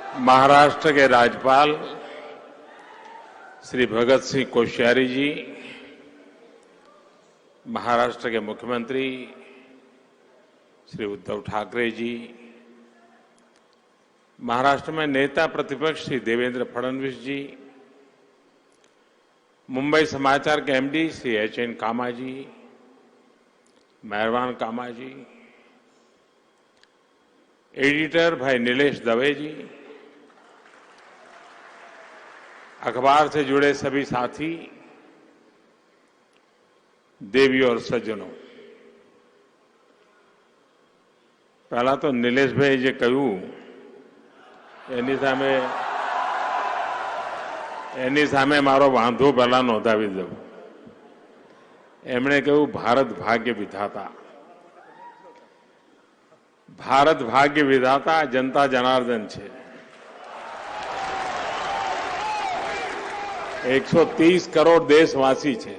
महाराष्ट्र के राज्यपाल श्री भगत सिंह कोश्यारी जी, महाराष्ट्र के मुख्यमंत्री श्री उद्धव ठाकरे जी, महाराष्ट्र में नेता प्रतिपक्ष श्री देवेंद्र फडणवीस जी, मुंबई समाचार के एमडी श्री एच.एन. कामा जी, मेहरबान कामा जी, एडिटर भाई नीलेश दवे जी, अखबार से जुड़े सभी साथी, देवी और सज्जनों, पहला तो नीलेश भाई जे कहूं એની સામે મારો વાંધો પહેલા નોંધાવી દઉં। એમણે કહ્યું ભારત ભાગ્ય વિધાતા, ભારત ભાગ્ય વિધાતા જનતા જનાર્દન છે। 130 કરોડ દેશવાસી છે,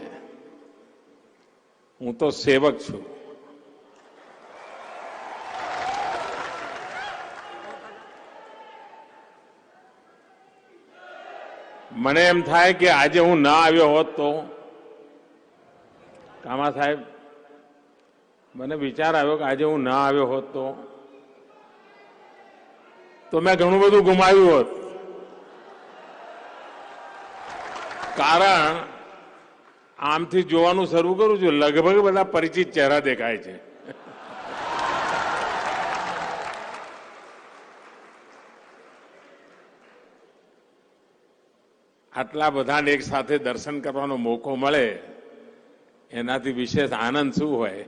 હું તો સેવક છું। મને એમ થાય કે આજે હું ના આવ્યો હોત તો, કામા સાહેબ, મને વિચાર આવ્યો કે આજે હું ના આવ્યો હોત તો મેં ઘણું બધું ગુમાવ્યું હોત। કારણ આમથી જોવાનું શરૂ કરું છું, લગભગ બધા પરિચિત ચહેરા દેખાય છે। આટલા બધાને એક સાથે દર્શન કરવાનો મોકો મળે એનાથી વિશેષ આનંદ શું હોય।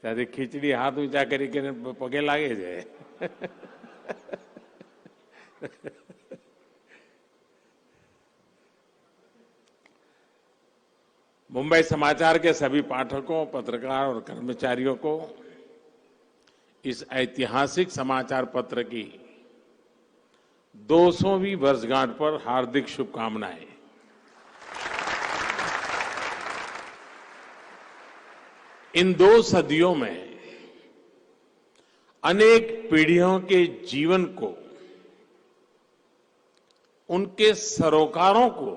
ત્યાંથી ખીચડી હાથ ઊંચા કરી પગે લાગે છે। मुंबई समाचार के सभी पाठकों, पत्रकार और कर्मचारियों को इस ऐतिहासिक समाचार पत्र की 200वीं वर्षगांठ पर हार्दिक शुभकामनाएं। इन 2 सदियों में अनेक पीढ़ियों के जीवन को, उनके सरोकारों को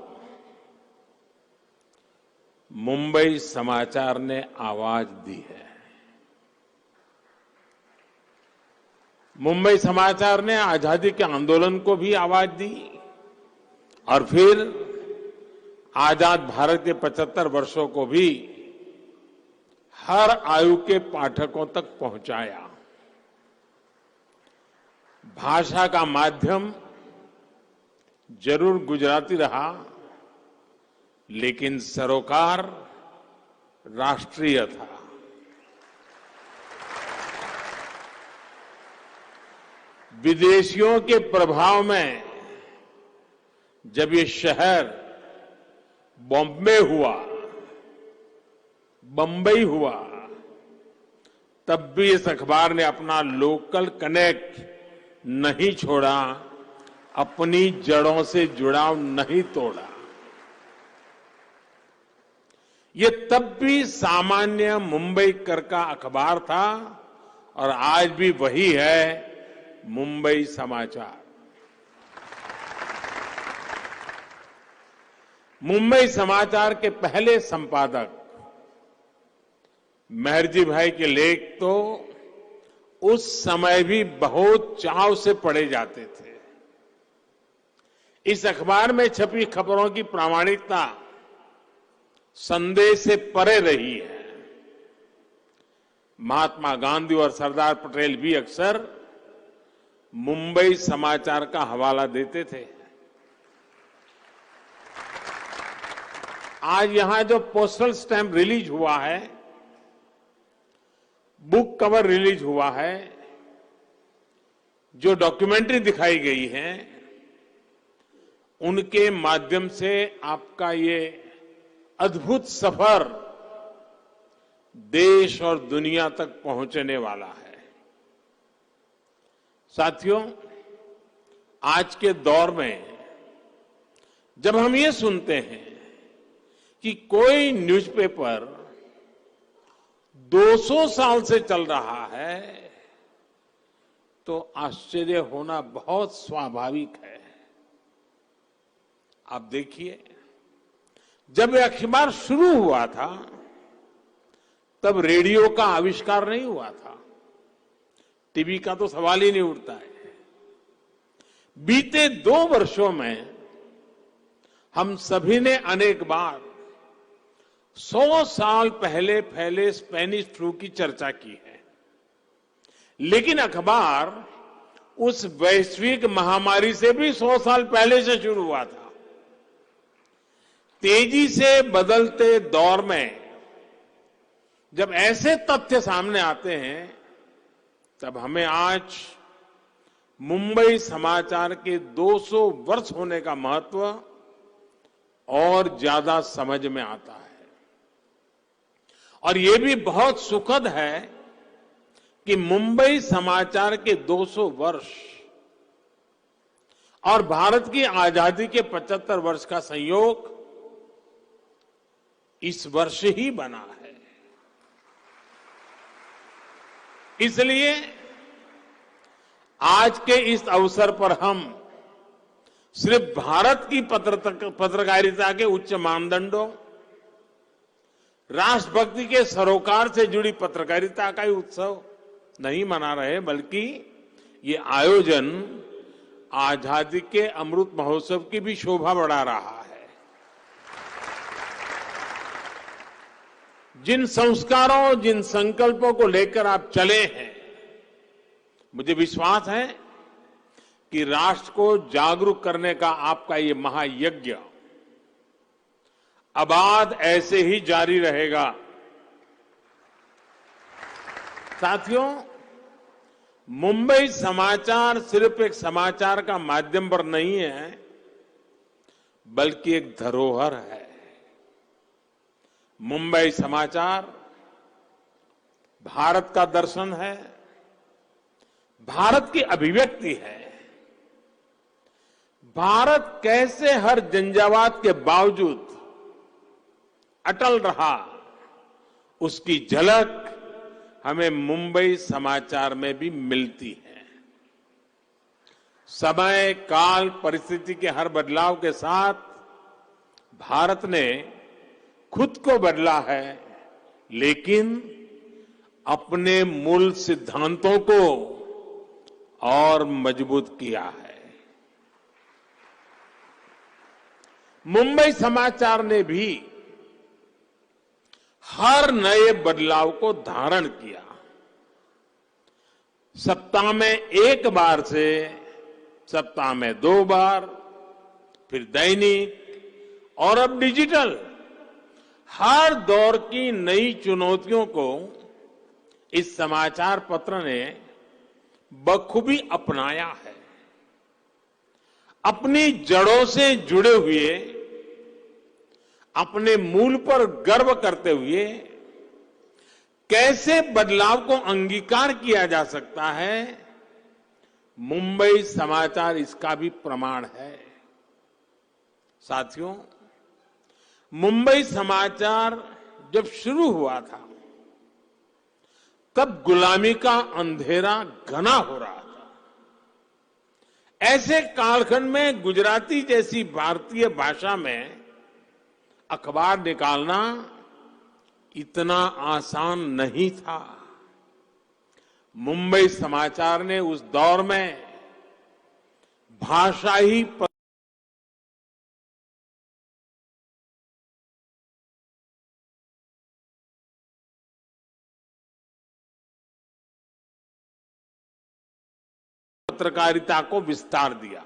मुंबई समाचार ने आवाज दी है। मुंबई समाचार ने आजादी के आंदोलन को भी आवाज दी और फिर आजाद भारत के 75 वर्षों को भी हर आयु के पाठकों तक पहुंचाया। भाषा का माध्यम जरूर गुजराती रहा, लेकिन सरोकार राष्ट्रीय था। विदेशियों के प्रभाव में जब ये शहर बॉम्बे हुआ, बंबई हुआ, तब भी इस अखबार ने अपना लोकल कनेक्ट नहीं छोड़ा, अपनी जड़ों से जुड़ाव नहीं तोड़ा। ये तब भी सामान्य मुंबईकर का अखबार था और आज भी वही है, मुंबई समाचार। मुंबई समाचार के पहले संपादक मेहरजी भाई के लेख तो उस समय भी बहुत चाव से पढ़े जाते थे। इस अखबार में छपी खबरों की प्रामाणिकता संदेह से परे रही है। महात्मा गांधी और सरदार पटेल भी अक्सर मुंबई समाचार का हवाला देते थे। आज यहां जो पोस्टल स्टैंप रिलीज हुआ है, बुक कवर रिलीज हुआ है, जो डॉक्यूमेंट्री दिखाई गई है, उनके माध्यम से आपका ये अद्भुत सफर देश और दुनिया तक पहुंचने वाला है। साथियों, आज के दौर में जब हम ये सुनते हैं कि कोई न्यूज़पेपर 200 साल से चल रहा है, तो आश्चर्य होना बहुत स्वाभाविक है। आप देखिए, जब यह अखबार शुरू हुआ था तब रेडियो का आविष्कार नहीं हुआ था, टीवी का तो सवाल ही नहीं उठता है। बीते 2 वर्षों में हम सभी ने अनेक बार 100 साल पहले फैले स्पेनिश फ्लू की चर्चा की है, लेकिन अखबार उस वैश्विक महामारी से भी 100 साल पहले से शुरू हुआ था। तेजी से बदलते दौर में जब ऐसे तथ्य सामने आते हैं, तब हमें आज मुंबई समाचार के 200 वर्ष होने का महत्व और ज्यादा समझ में आता है। और ये भी बहुत सुखद है कि मुंबई समाचार के 200 वर्ष और भारत की आजादी के 75 वर्ष का संयोग इस वर्ष ही बना है। इसलिए आज के इस अवसर पर हम सिर्फ भारत की पत्रकारिता के उच्च मानदंडों, राष्ट्रभक्ति के सरोकार से जुड़ी पत्रकारिता का ही उत्सव नहीं मना रहे, बल्कि ये आयोजन आजादी के अमृत महोत्सव की भी शोभा बढ़ा रहा है। जिन संस्कारों, जिन संकल्पों को लेकर आप चले हैं, मुझे विश्वास है कि राष्ट्र को जागरूक करने का आपका ये महायज्ञ अबाध ऐसे ही जारी रहेगा। साथियों, मुंबई समाचार सिर्फ एक समाचार का माध्यम पर नहीं है, बल्कि एक धरोहर है। मुंबई समाचार भारत का दर्शन है, भारत की अभिव्यक्ति है। भारत कैसे हर झंझावात के बावजूद अटल रहा, उसकी झलक हमें मुंबई समाचार में भी मिलती है। समय, काल, परिस्थिति के हर बदलाव के साथ भारत ने खुद को बदला है, लेकिन अपने मूल सिद्धांतों को और मजबूत किया है। मुंबई समाचार ने भी हर नए बदलाव को धारण किया। सप्ताह में 1 बार से सप्ताह में 2 बार, फिर दैनिक और अब डिजिटल, हर दौर की नई चुनौतियों को इस समाचार पत्र ने बखूबी अपनाया है। अपनी जड़ों से जुड़े हुए, अपने मूल पर गर्व करते हुए कैसे बदलाव को अंगीकार किया जा सकता है, मुंबई समाचार इसका भी प्रमाण है। साथियों, मुंबई समाचार जब शुरू हुआ था, तब गुलामी का अंधेरा घना हो रहा था। ऐसे कालखंड में गुजराती जैसी भारतीय भाषा में अखबार निकालना इतना आसान नहीं था। मुंबई समाचार ने उस दौर में भाषाई पत्रकारिता को विस्तार दिया।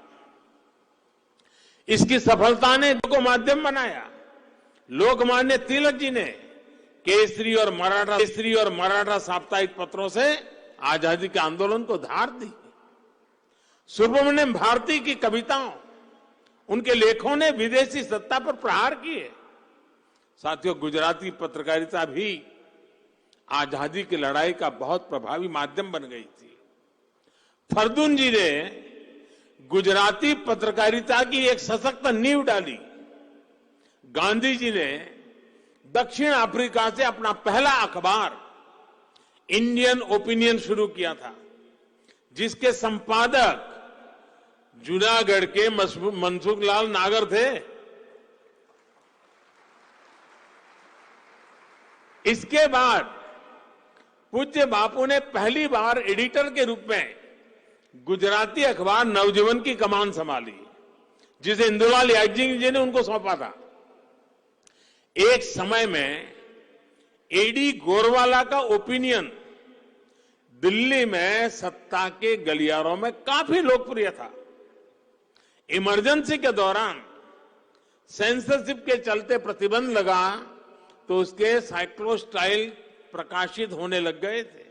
इसकी सफलता ने को माध्यम बनाया। लोकमान्य तिलक जी ने केसरी और मराठा साप्ताहिक पत्रों से आजादी के आंदोलन को धार दी। सुब्रमण्यम भारती की कविताओं, उनके लेखों ने विदेशी सत्ता पर प्रहार किए। साथियों, गुजराती पत्रकारिता भी आजादी की लड़ाई का बहुत प्रभावी माध्यम बन गई थी। फरदून जी ने गुजराती पत्रकारिता की एक सशक्त नींव डाली। गांधी जी ने दक्षिण अफ्रीका से अपना पहला अखबार इंडियन ओपिनियन शुरू किया था, जिसके संपादक जूनागढ़ के मनसुख लाल नागर थे। इसके बाद पूज्य बापू ने पहली बार एडिटर के रूप में गुजराती अखबार नवजीवन की कमान संभाली, जिसे इंदुलाल याग्निक जी ने उनको सौंपा था। एक समय में एडी गोरवाला का ओपिनियन दिल्ली में सत्ता के गलियारों में काफी लोकप्रिय था। इमरजेंसी के दौरान सेंसरशिप के चलते प्रतिबंध लगा तो उसके साइक्लोस्टाइल प्रकाशित होने लग गए थे।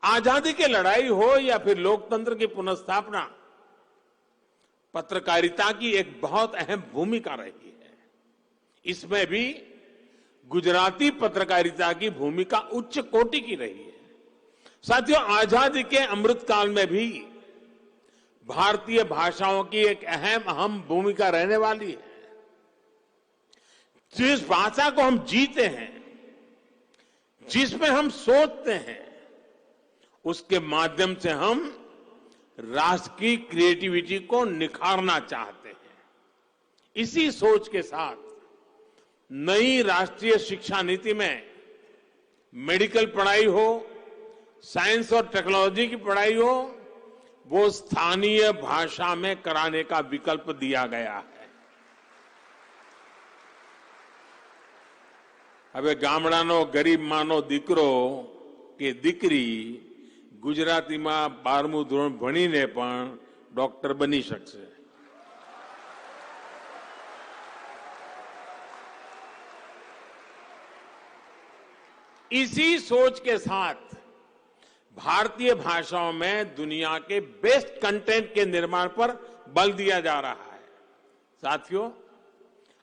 आजादी की लड़ाई हो या फिर लोकतंत्र की पुनर्स्थापना, पत्रकारिता की एक बहुत अहम भूमिका रही है। इसमें भी गुजराती पत्रकारिता की भूमिका उच्च कोटि की रही है। साथियों, आजादी के अमृतकाल में भी भारतीय भाषाओं की एक अहम भूमिका रहने वाली है। जिस भाषा को हम जीते हैं, जिसमें हम सोचते हैं, उसके माध्यम से हम राष्ट्र की क्रिएटिविटी को निखारना चाहते हैं। इसी सोच के साथ नई राष्ट्रीय शिक्षा नीति में मेडिकल पढ़ाई हो, साइंस और टेक्नोलॉजी की पढ़ाई हो, वो स्थानीय भाषा में कराने का विकल्प दिया गया है। હવે ગામડાનો ગરીબ માનો દીકરો કે દીકરી ગુજરાતીમાં 12મું ધોરણ ભણીને પણ ડોક્ટર બની શકશે। इसी सोच के साथ भारतीय भाषाओं में दुनिया के बेस्ट कंटेंट के निर्माण पर बल दिया जा रहा है। साथियों,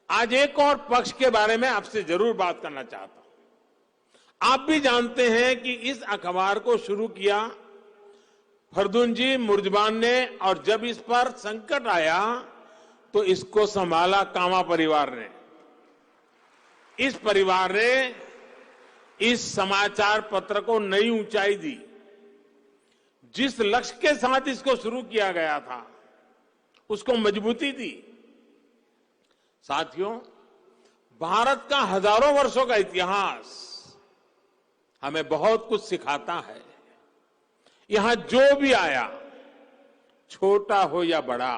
आज एक और पक्ष के बारे में आपसे जरूर बात करना चाहता हूं। आप भी जानते हैं कि इस अखबार को शुरू किया फरदुन जी मुर्जबान ने, और जब इस पर संकट आया तो इसको संभाला कामा परिवार ने। इस परिवार ने इस समाचार पत्र को नई ऊंचाई दी। जिस लक्ष्य के साथ इसको शुरू किया गया था, उसको मजबूती दी। साथियों, भारत का हजारों वर्षों का इतिहास हमें बहुत कुछ सिखाता है। यहां जो भी आया, छोटा हो या बड़ा,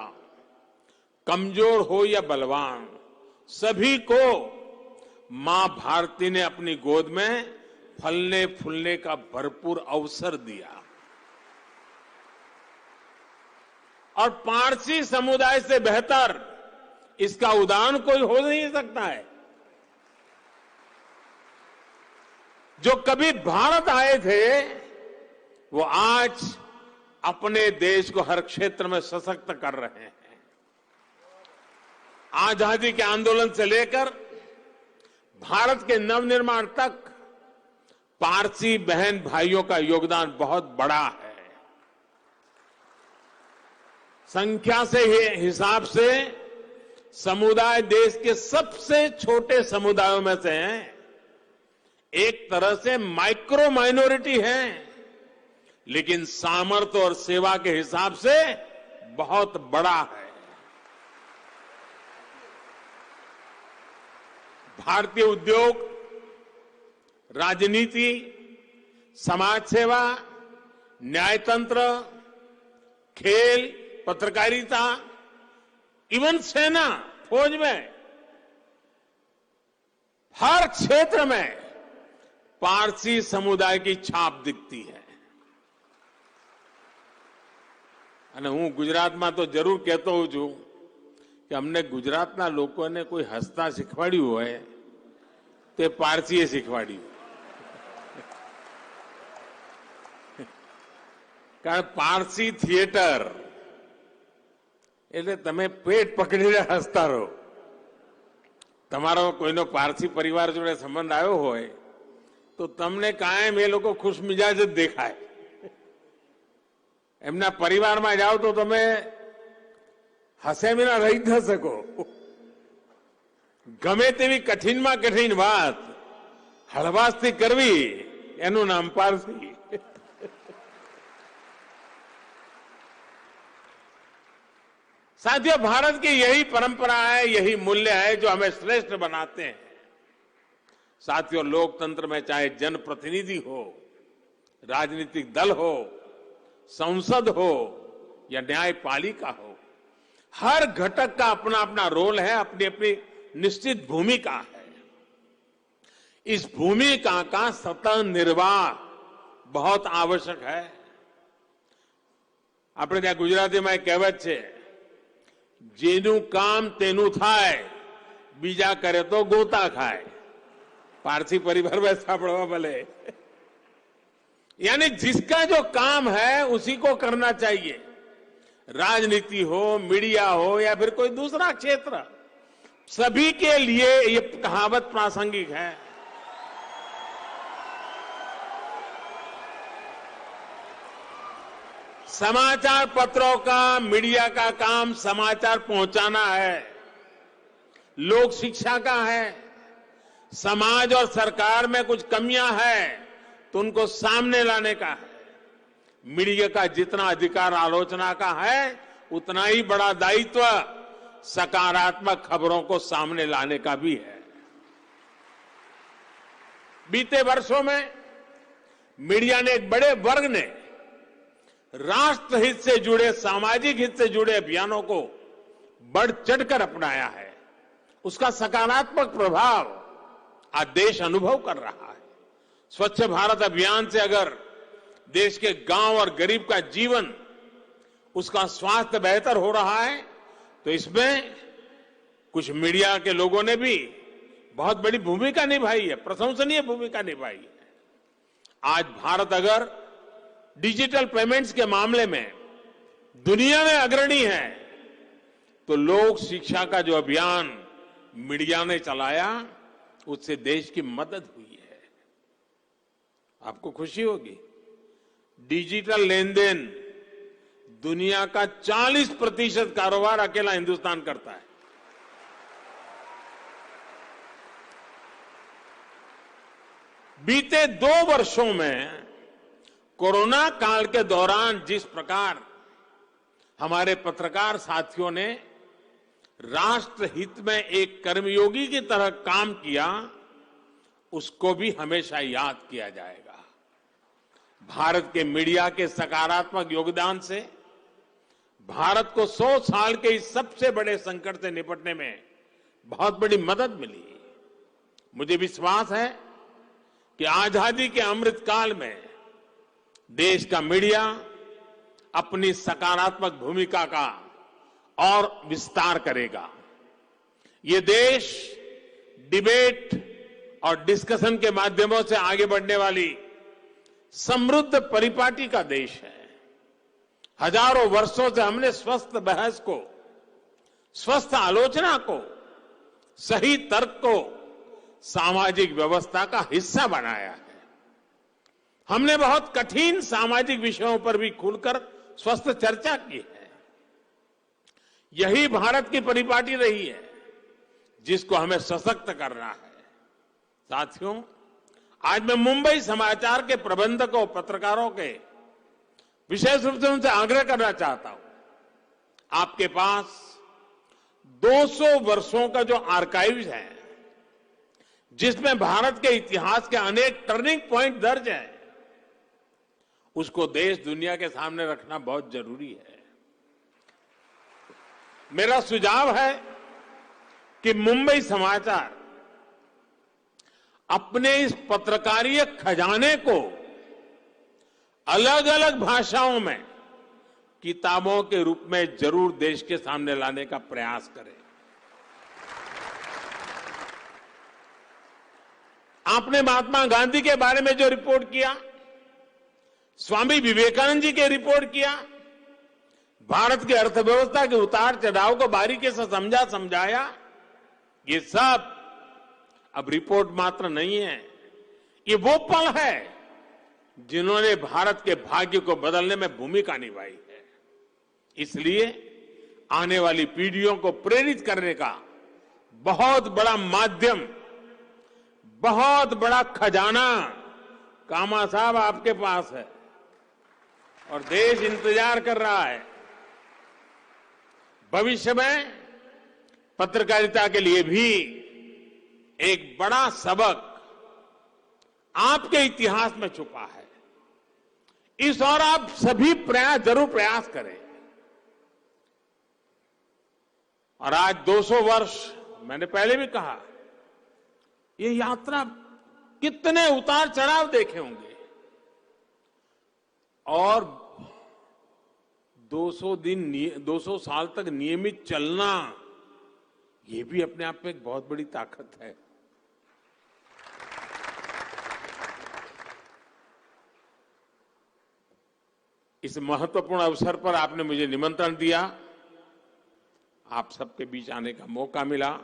कमजोर हो या बलवान, सभी को मां भारती ने अपनी गोद में फलने फूलने का भरपूर अवसर दिया। और पारसी समुदाय से बेहतर इसका उदाहरण कोई हो नहीं सकता है। जो कभी भारत आए थे, वो आज अपने देश को हर क्षेत्र में सशक्त कर रहे हैं। आजादी के आंदोलन से लेकर भारत के नवनिर्माण तक पारसी बहन भाइयों का योगदान बहुत बड़ा है। संख्या से हिसाब से समुदाय देश के सबसे छोटे समुदायों में से हैं। एक तरह से माइक्रो माइनॉरिटी है, लेकिन सामर्थ्य और सेवा के हिसाब से बहुत बड़ा है। भारतीय उद्योग, राजनीति, समाज सेवा, न्यायतंत्र, खेल, पत्रकारिता, इवन सेना, फौज में, हर क्षेत्र में पारसी समुदाय की छाप दिखती है। અને હું ગુજરાતમાં તો જરૂર કહેતો હોઉં છું કે અમને ગુજરાતના લોકોને કોઈ હસતા શીખવાડ્યું હોય તે પારસીએ શીખવાડ્યું। કારણ પારસી થિયેટર એટલે તમે પેટ પકડીને હસતા રહો। તમારો કોઈનો પારસી પરિવાર જોડે સંબંધ આવ્યો હોય તો તમને કાયમ એ લોકો ખુશમિજાજ જ દેખાય। એમના પરિવારમાં જાઓ તો તમે હસે વિના રહી ન શકો। ગમે તેવી કઠિનમાં કઠિન વાત હળવાશથી કરવી એનું નામ પારસી। साथियों, भारत की यही परंपरा है, यही मूल्य है जो हमें श्रेष्ठ बनाते हैं। साथियों, लोकतंत्र में चाहे जनप्रतिनिधि हो, राजनीतिक दल हो, संसद हो या न्यायपालिका हो, हर घटक का अपना अपना रोल है, अपनी अपनी निश्चित भूमिका है। इस भूमिका का सतत निर्वाह बहुत आवश्यक है। આપણે ત્યાં ગુજરાતીમાં એક કહેવત છે, જેનું કામ તેનું થાય, બીજા કરે તો ગોતા ખાય। पारसी परिवार में सापड़वा भले, यानी जिसका जो काम है उसी को करना चाहिए। राजनीति हो, मीडिया हो या फिर कोई दूसरा क्षेत्र, सभी के लिए ये कहावत प्रासंगिक है। समाचार पत्रों का, मीडिया का काम समाचार पहुंचाना है, लोक शिक्षा का है। समाज और सरकार में कुछ कमियां हैं तो उनको सामने लाने का है। मीडिया का जितना अधिकार आलोचना का है, उतना ही बड़ा दायित्व सकारात्मक खबरों को सामने लाने का भी है। बीते वर्षों में मीडिया ने एक बड़े वर्ग ने राष्ट्रहित से जुड़े, सामाजिक हित से जुड़े अभियानों को बढ़ चढ़कर अपनाया है। उसका सकारात्मक प्रभाव आज देश अनुभव कर रहा है। स्वच्छ भारत अभियान से अगर देश के गांव और गरीब का जीवन, उसका स्वास्थ्य बेहतर हो रहा है, तो इसमें कुछ मीडिया के लोगों ने भी बहुत बड़ी भूमिका निभाई है, प्रशंसनीय भूमिका निभाई है। आज भारत अगर डिजिटल पेमेंट्स के मामले में दुनिया में अग्रणी है, तो लोक शिक्षा का जो अभियान मीडिया ने चलाया, उससे देश की मदद हुई है। आपको खुशी होगी, डिजिटल लेन देन दुनिया का 40% कारोबार अकेला हिंदुस्तान करता है। बीते 2 वर्षों में कोरोना काल के दौरान जिस प्रकार हमारे पत्रकार साथियों ने राष्ट्र हित में एक कर्मयोगी की तरह काम किया, उसको भी हमेशा याद किया जाएगा। भारत के मीडिया के सकारात्मक योगदान से भारत को 100 साल के इस सबसे बड़े संकट से निपटने में बहुत बड़ी मदद मिली। मुझे विश्वास है कि आजादी के अमृत काल में देश का मीडिया अपनी सकारात्मक भूमिका का और विस्तार करेगा। ये देश डिबेट और डिस्कशन के माध्यमों से आगे बढ़ने वाली समृद्ध परिपाटी का देश है। हजारों वर्षों से हमने स्वस्थ बहस को, स्वस्थ आलोचना को, सही तर्क को सामाजिक व्यवस्था का हिस्सा बनाया है। हमने बहुत कठिन सामाजिक विषयों पर भी खुलकर स्वस्थ चर्चा की है। यही भारत की परिपाटी रही है, जिसको हमें सशक्त करना है। साथियों, आज मैं मुंबई समाचार के प्रबंधकों, पत्रकारों के विशेष रूप से उनसे आग्रह करना चाहता हूं, आपके पास 200 वर्षों का जो आर्काइव्स है, जिसमें भारत के इतिहास के अनेक टर्निंग पॉइंट दर्ज है, उसको देश दुनिया के सामने रखना बहुत जरूरी है। मेरा सुझाव है कि मुंबई समाचार अपने इस पत्रकारीय खजाने को अलग अलग भाषाओं में किताबों के रूप में जरूर देश के सामने लाने का प्रयास करे। आपने महात्मा गांधी के बारे में जो रिपोर्ट किया, स्वामी विवेकानंद जी के रिपोर्ट किया, भारत की अर्थव्यवस्था के उतार चढ़ाव को बारीकी से समझाया, ये सब अब रिपोर्ट मात्र नहीं है, ये वो पल है जिन्होंने भारत के भाग्य को बदलने में भूमिका निभाई है। इसलिए आने वाली पीढ़ियों को प्रेरित करने का बहुत बड़ा माध्यम, बहुत बड़ा खजाना कामा साहब आपके पास है और देश इंतजार कर रहा है। भविष्य में पत्रकारिता के लिए भी एक बड़ा सबक आपके इतिहास में छुपा है। इस और आप सभी जरूर प्रयास करें। और आज 200 वर्ष, मैंने पहले भी कहा, ये यात्रा कितने उतार चढ़ाव देखे होंगे और 200 साल तक नियमित चलना, ये भी अपने आप में एक बहुत बड़ी ताकत है। इस महत्वपूर्ण अवसर पर आपने मुझे निमंत्रण दिया, आप सबके बीच आने का मौका मिला।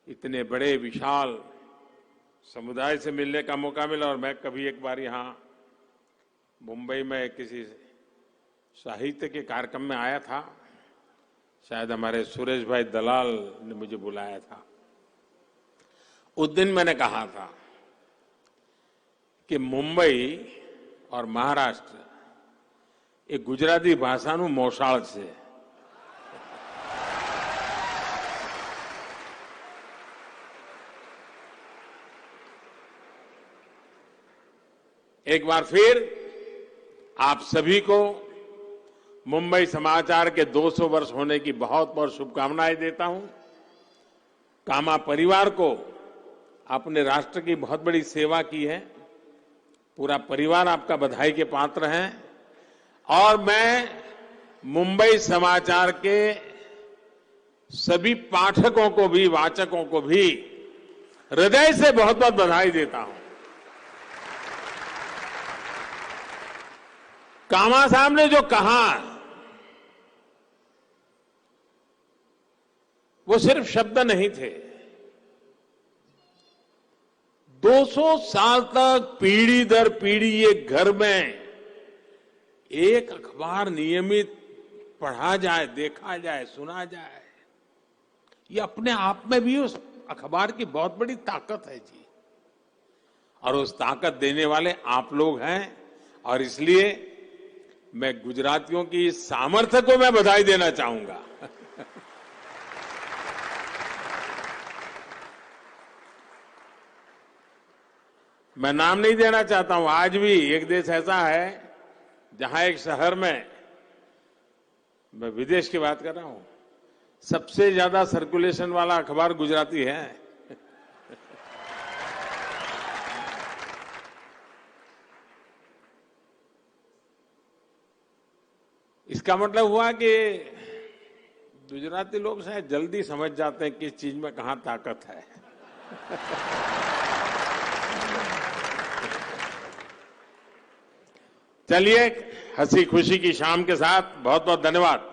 इतने बड़े विशाल समुदाय से मिलने का मौका मिला। और मैं कभी एक बार यहां मुंबई में किसी साहित्य के कार्यक्रम में आया था, शायद हमारे सुरेश भाई दलाल ने मुझे बुलाया था। उस दिन मैंने कहा था कि मुंबई और महाराष्ट्र એ ગુજરાતી ભાષાનું મોસાળ છે। एक बार फिर आप सभी को मुंबई समाचार के 200 वर्ष होने की बहुत बहुत शुभकामनाएं देता हूं। कामा परिवार को अपने राष्ट्र की बहुत बड़ी सेवा की है। पूरा परिवार आपका बधाई के पात्र है। और मैं मुंबई समाचार के सभी पाठकों को भी, वाचकों को भी हृदय से बहुत बहुत बधाई देता हूं। कामा साहब ने जो कहा वो सिर्फ शब्द नहीं थे। 200 साल तक पीढ़ी दर पीढ़ी ये घर में एक अखबार नियमित पढ़ा जाए, देखा जाए, सुना जाए, ये अपने आप में भी उस अखबार की बहुत बड़ी ताकत है जी। और उस ताकत देने वाले आप लोग हैं। और इसलिए मैं गुजरातियों की इस सामर्थ्य को मैं बधाई देना चाहूंगा। मैं नाम नहीं देना चाहता हूं। आज भी एक देश ऐसा है जहां एक शहर में, मैं विदेश की बात कर रहा हूं, सबसे ज्यादा सर्कुलेशन वाला अखबार गुजराती है। इसका मतलब हुआ कि गुजराती लोग शायद जल्दी समझ जाते हैं किस चीज में कहां ताकत है। चलिए, हंसी खुशी की शाम के साथ बहुत बहुत धन्यवाद।